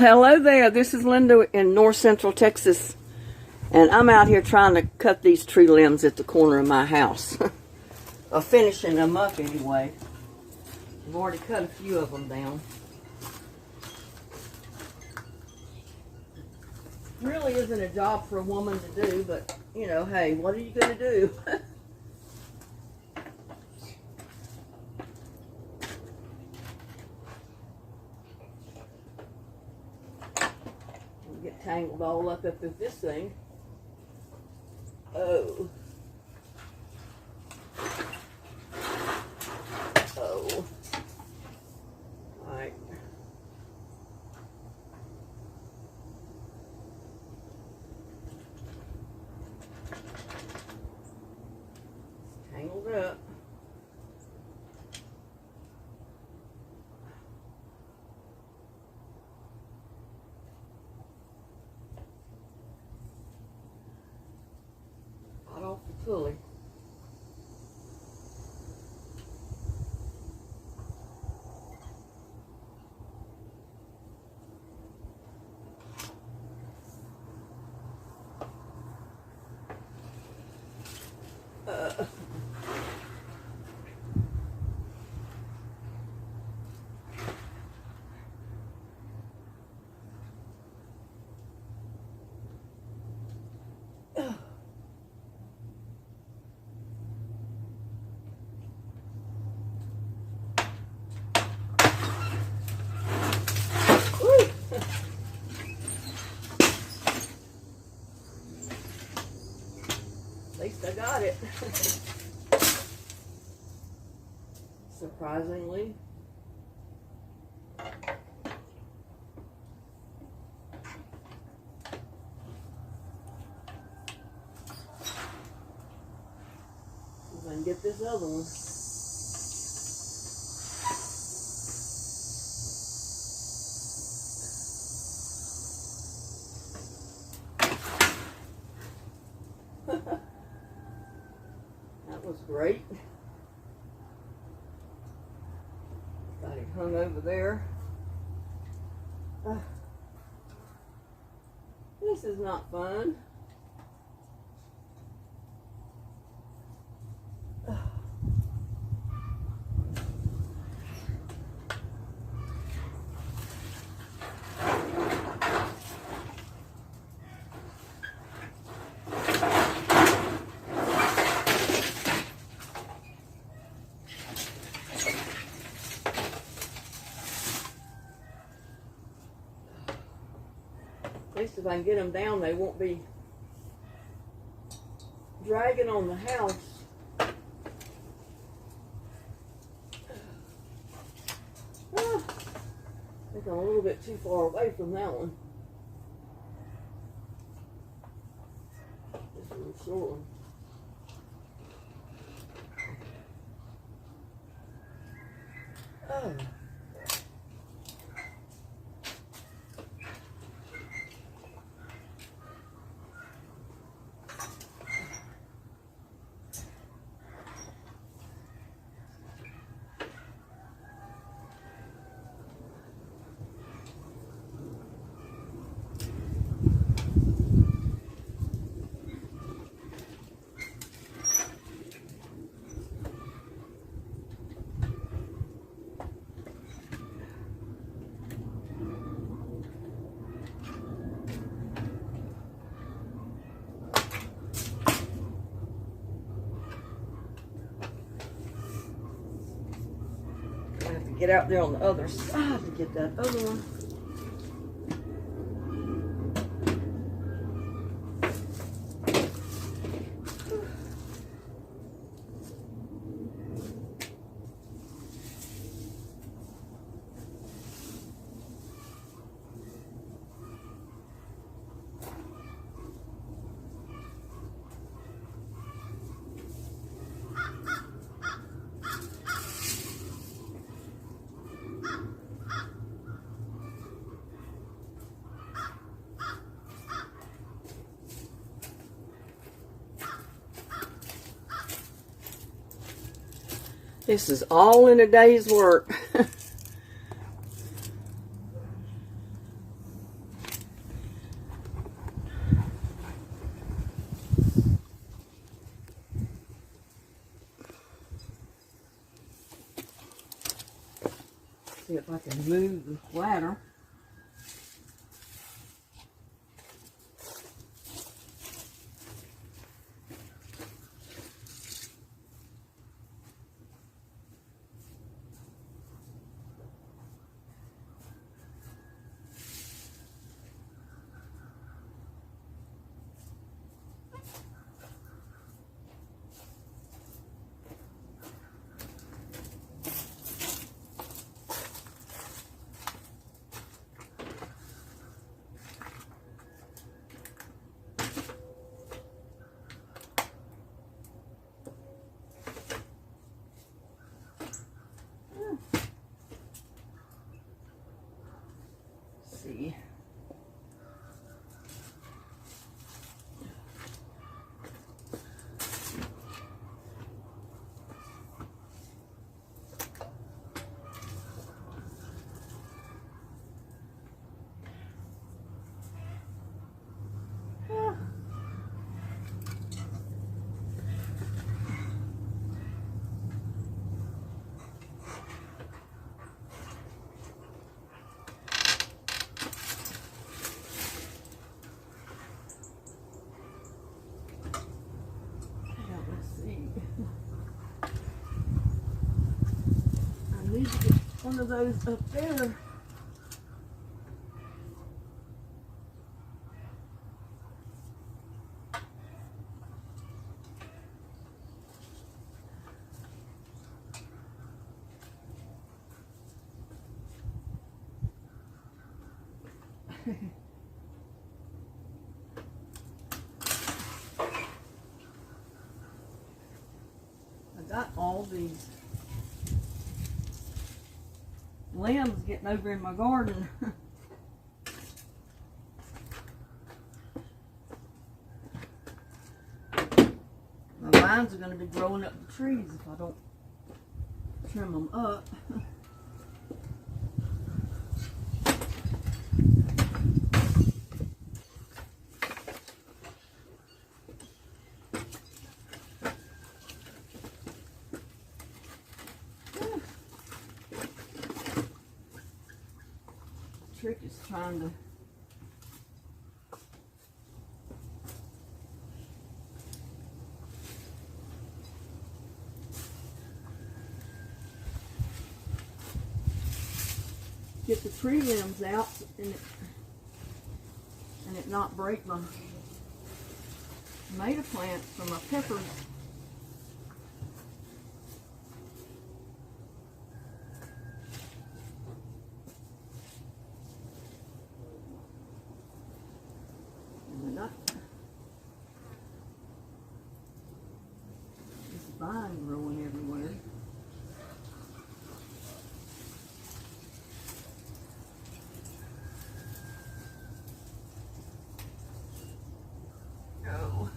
Hello there, this is Linda in North Central Texas, and I'm out here trying to cut these tree limbs at the corner of my house. Or finishing them up anyway. I've already cut a few of them down. Really isn't a job for a woman to do, but you know, hey, what are you going to do? Get tangled all up with this thing. Oh. Oh. Alright. Tangled up. Off the pulley. At least I got it. Surprisingly. If I can get this other one. That was great. Got it hung over there. This is not fun. At least if I can get them down, they won't be dragging on the house. I think I'm a little bit too far away from that one. This is a short one. Oh. Get out there on the other side to get that other one. This is all in a day's work. See if I can move the ladder. See. I need to get one of those up there. I got all these limbs getting over in my garden. My vines are going to be growing up the trees if I don't trim them up. Trick is trying to get the tree limbs out and it not break my tomato plants for my peppers. Vine growing everywhere. Go.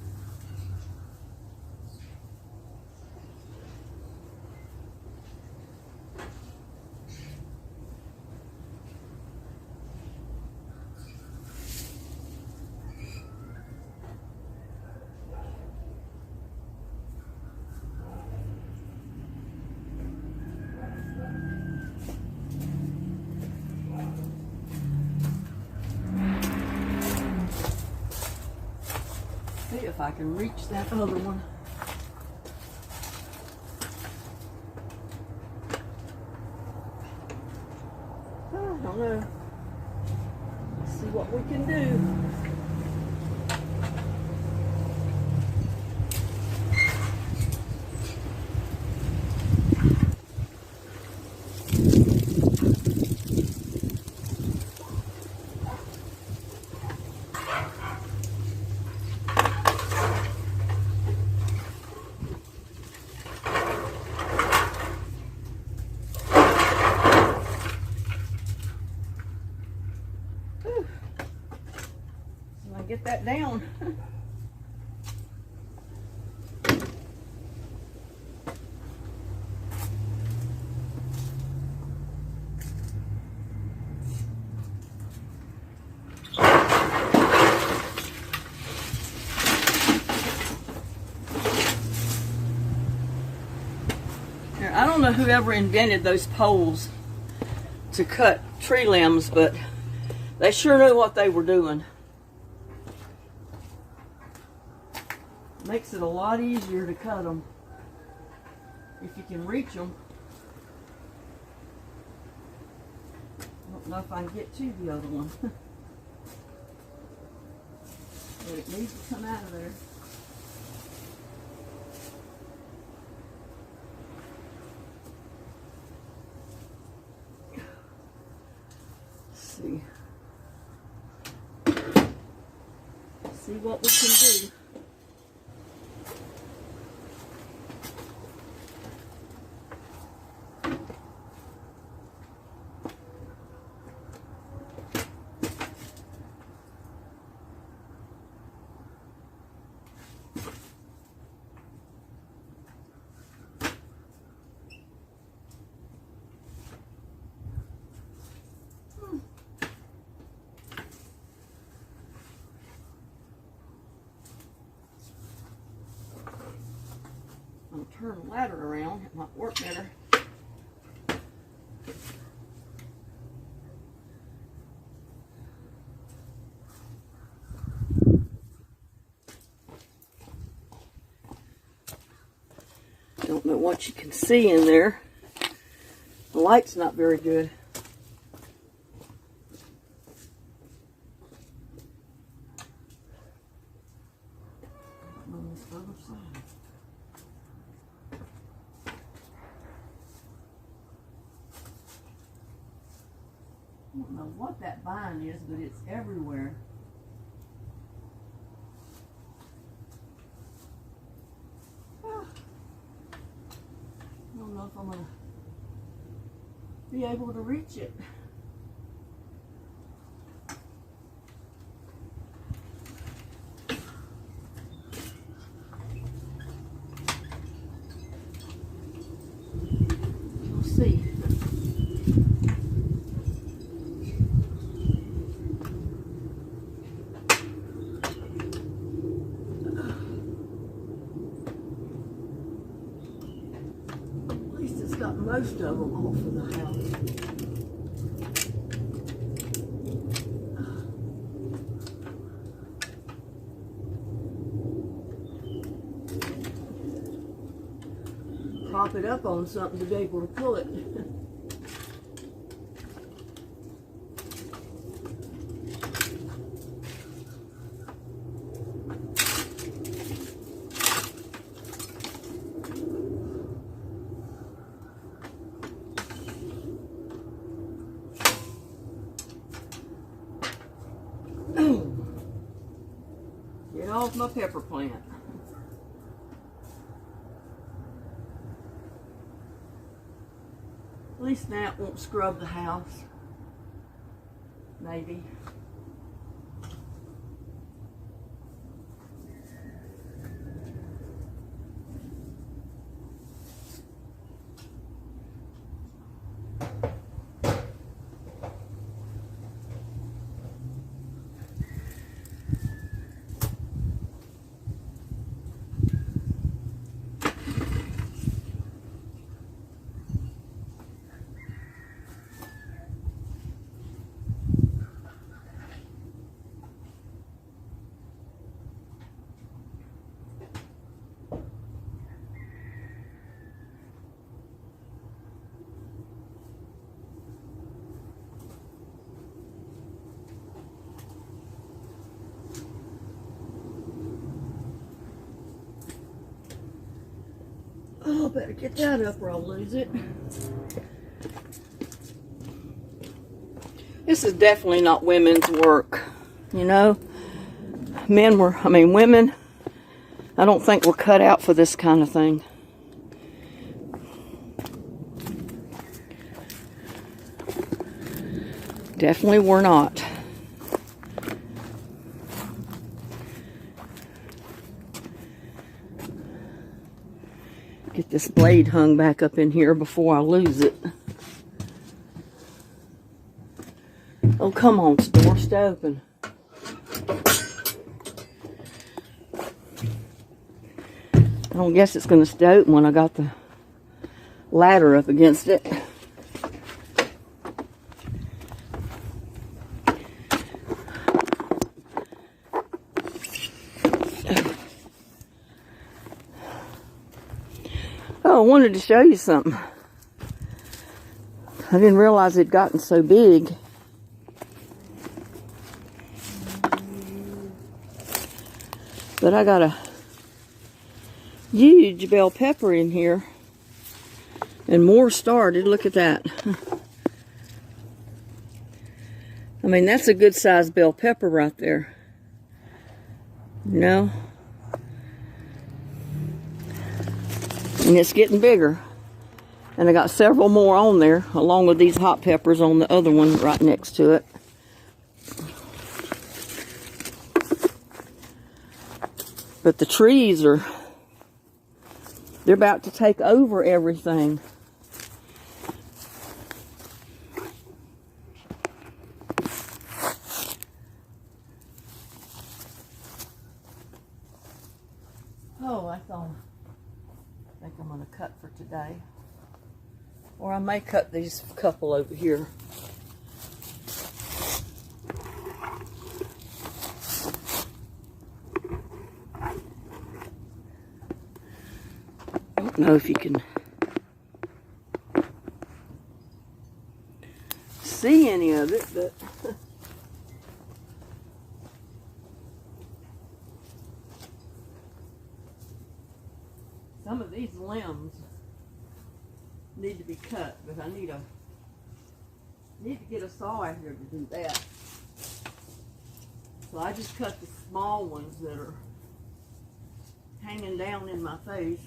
See if I can reach that other one. I don't know. Let's see what we can do. Get that down. Now, I don't know whoever invented those poles to cut tree limbs, but they sure knew what they were doing. Makes it a lot easier to cut them if you can reach them. I don't know if I can get to the other one. But it needs to come out of there. See what we can do. I'm gonna turn the ladder around, it might work better. Don't know what you can see in there. The light's not very good. On this other side. I don't know what that vine is, but it's everywhere. I don't know if I'm going to be able to reach it. We'll see. Got most of them off of the house. Prop it up on something to be able to pull it. Get off my pepper plant. At least now it won't scrub the house. Maybe. Oh, better get that up or I'll lose it. This is definitely not women's work, you know. Women, I don't think were cut out for this kind of thing. Definitely were not. Get this blade hung back up in here before I lose it. Oh, come on, store, stay open. I don't guess it's going to stay open when I got the ladder up against it. Oh, I wanted to show you something. I didn't realize it'd gotten so big. But I got a huge bell pepper in here. And more started. Look at that. I mean, that's a good sized bell pepper right there. You know? And it's getting bigger. And I got several more on there, along with these hot peppers on the other one right next to it. But the trees are, they're about to take over everything. Oh, I think I'm going to cut for today. Or I may cut these couple over here. I don't know if you can see any of it, but some of these limbs need to be cut, but I need to get a saw out here to do that. So I just cut the small ones that are hanging down in my face.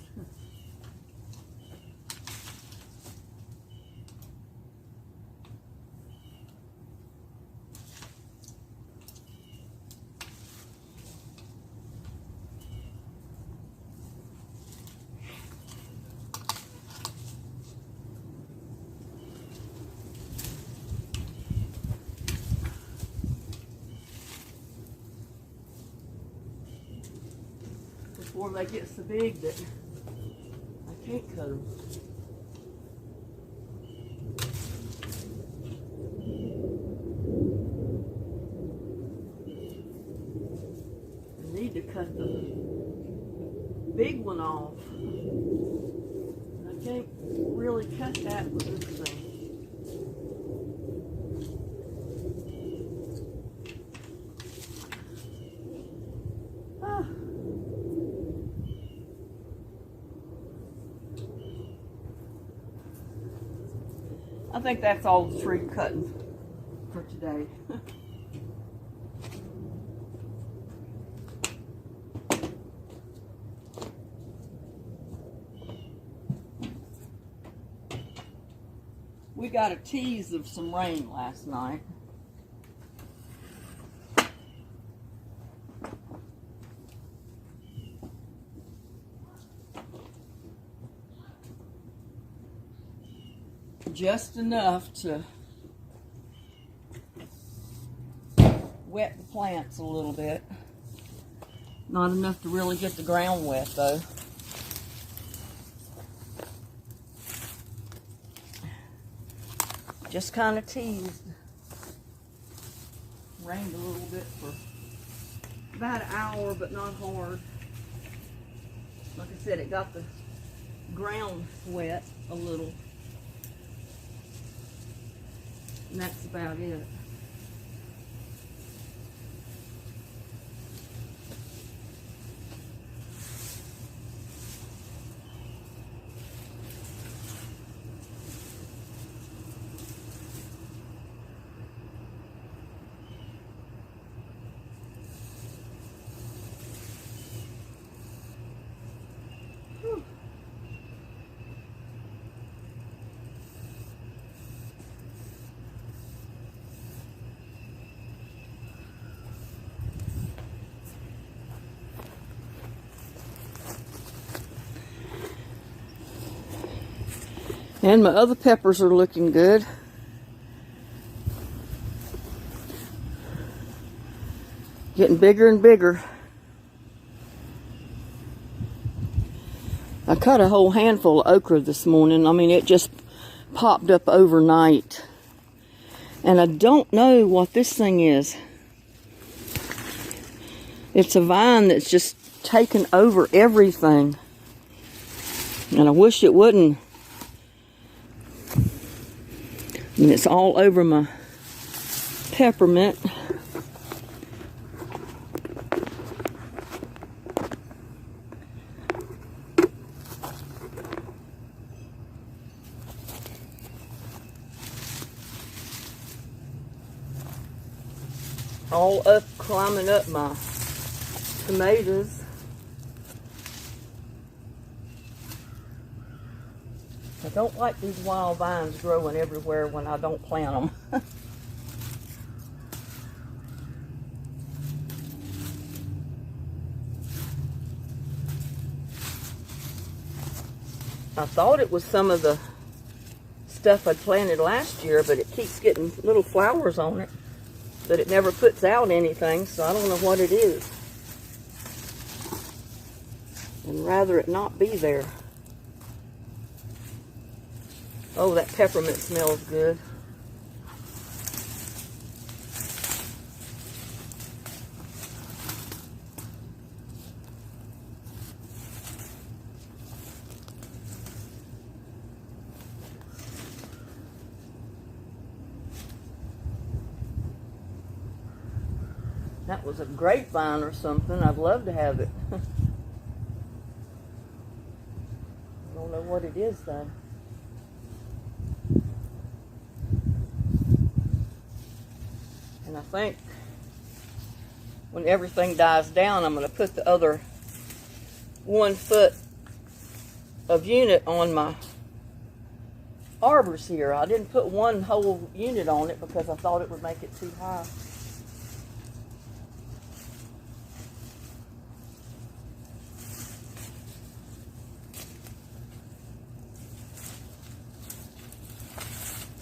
Before they get so big that I can't cut them. I need to cut the big one off. I can't really cut that with this thing. I think that's all the tree cutting for today. We got a tease of some rain last night. Just enough to wet the plants a little bit. Not enough to really get the ground wet though. Just kind of teased. Rained a little bit for about an hour, but not hard. Like I said, it got the ground wet a little. And that's about it. Whew. And my other peppers are looking good. Getting bigger and bigger. I cut a whole handful of okra this morning. I mean, it just popped up overnight. And I don't know what this thing is. It's a vine that's just taken over everything. And I wish it wouldn't. And it's all over my peppermint. All up, climbing up my tomatoes. I don't like these wild vines growing everywhere when I don't plant them. I thought it was some of the stuff I planted last year, but it keeps getting little flowers on it, but it never puts out anything, so I don't know what it is. And rather it not be there. Oh, that peppermint smells good. That was a grapevine or something. I'd love to have it. I don't know what it is though. And I think when everything dies down, I'm going to put the other 1 foot of unit on my arbors here. I didn't put one whole unit on it because I thought it would make it too high.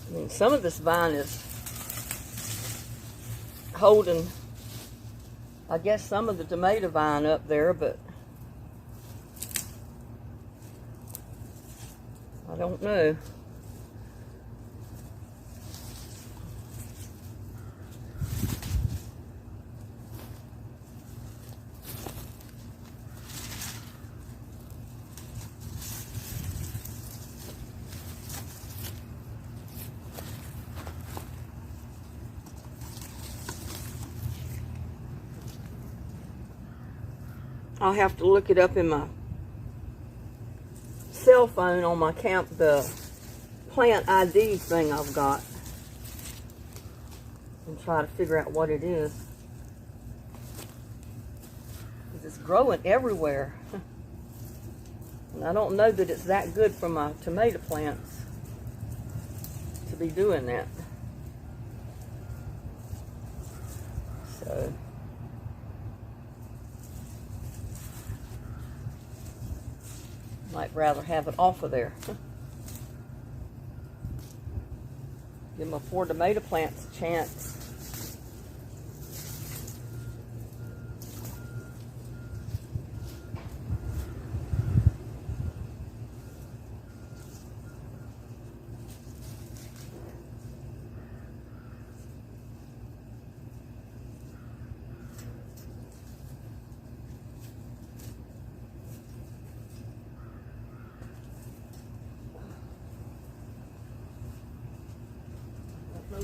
I mean, some of this vine is holding, I guess, some of the tomato vine up there, but I don't know. I'll have to look it up in my cell phone on my the plant ID thing I've got and try to figure out what it is. Because it's growing everywhere. And I don't know that it's that good for my tomato plants to be doing that. So might rather have it off of there. Give my 4 tomato plants a chance.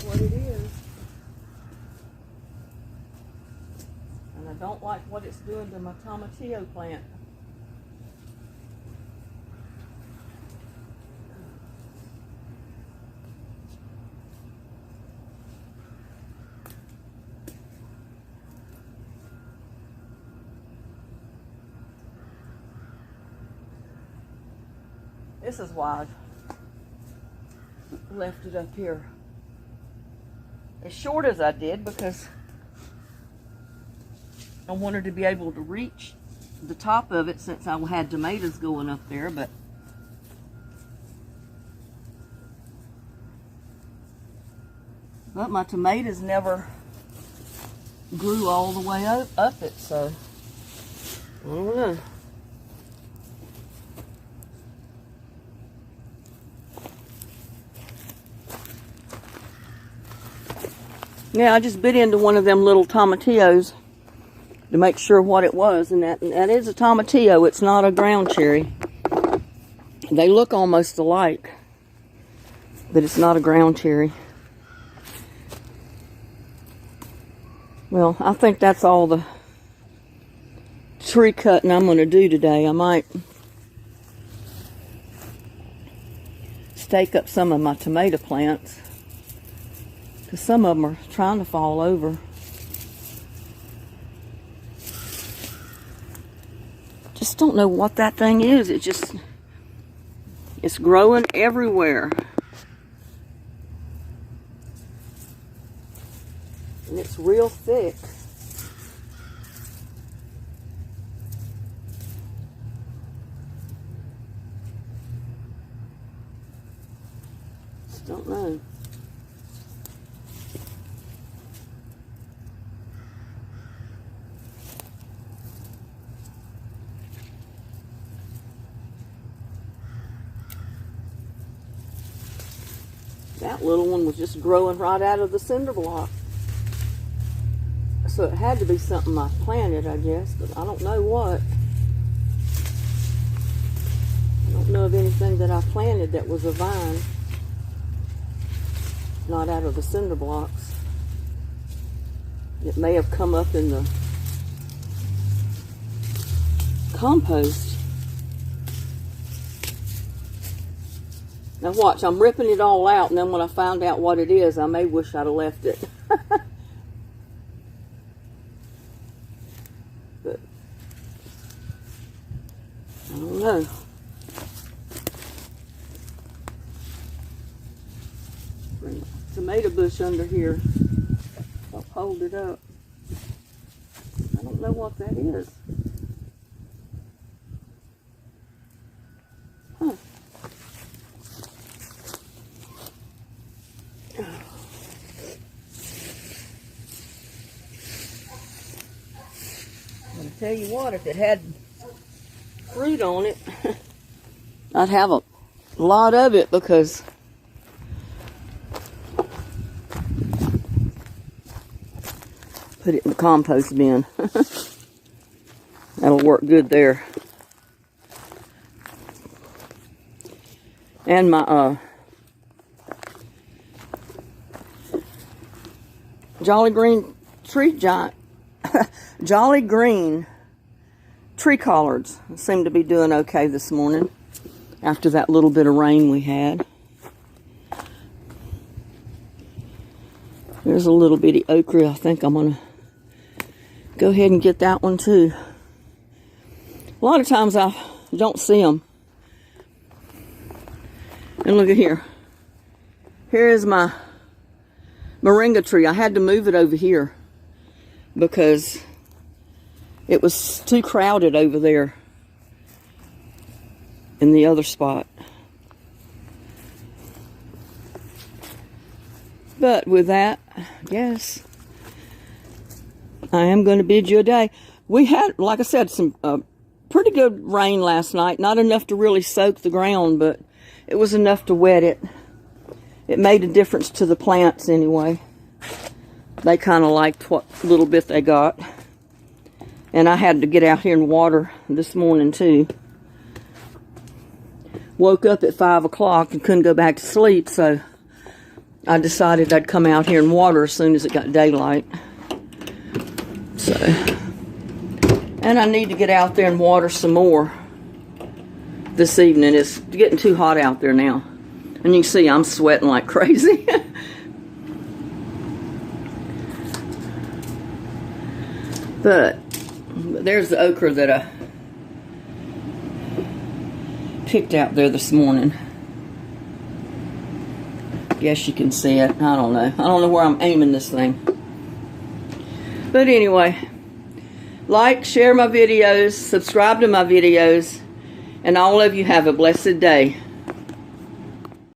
What it is, and I don't like what it's doing to my tomatillo plant. This is why I left it up here as short as I did, because I wanted to be able to reach the top of it since I had tomatoes going up there, but my tomatoes never grew all the way up it, so I don't know. Yeah, I just bit into one of them little tomatillos to make sure what it was, and that is a tomatillo. It's not a ground cherry. They look almost alike, but it's not a ground cherry. Well, I think that's all the tree cutting I'm going to do today. I might stake up some of my tomato plants, because some of them are trying to fall over. Just don't know what that thing is. It's growing everywhere. And it's real thick. Just don't know. That little one was just growing right out of the cinder block. So it had to be something I planted, I guess, but I don't know what. I don't know of anything that I planted that was a vine. Not out of the cinder blocks. It may have come up in the compost. Now watch, I'm ripping it all out, and then when I find out what it is, I may wish I'd have left it. But I don't know. Bring a tomato bush under here. I'll hold it up. I don't know what that is. Huh. I'll tell you what, if it had fruit on it, I'd have a lot of it, because put it in the compost bin. That'll work good there. And my Jolly Green Jolly Green tree collards seem to be doing okay this morning after that little bit of rain we had. There's a little bitty okra. I think I'm gonna go ahead and get that one too. A lot of times I don't see them. And look at here. Here is my moringa tree. I had to move it over here because it was too crowded over there in the other spot. But with that, yes, I am going to bid you a day. We had, like I said, some pretty good rain last night. Not enough to really soak the ground, but it was enough to wet it. It made a difference to the plants anyway. They kind of liked what little bit they got. And I had to get out here and water this morning too. Woke up at 5 o'clock and couldn't go back to sleep, so I decided I'd come out here and water as soon as it got daylight. So, and I need to get out there and water some more this evening. It's getting too hot out there now. And you can see I'm sweating like crazy. But there's the okra that I picked out there this morning. Guess you can see it. I don't know. I don't know where I'm aiming this thing. But anyway, like, share my videos, subscribe to my videos, and all of you have a blessed day.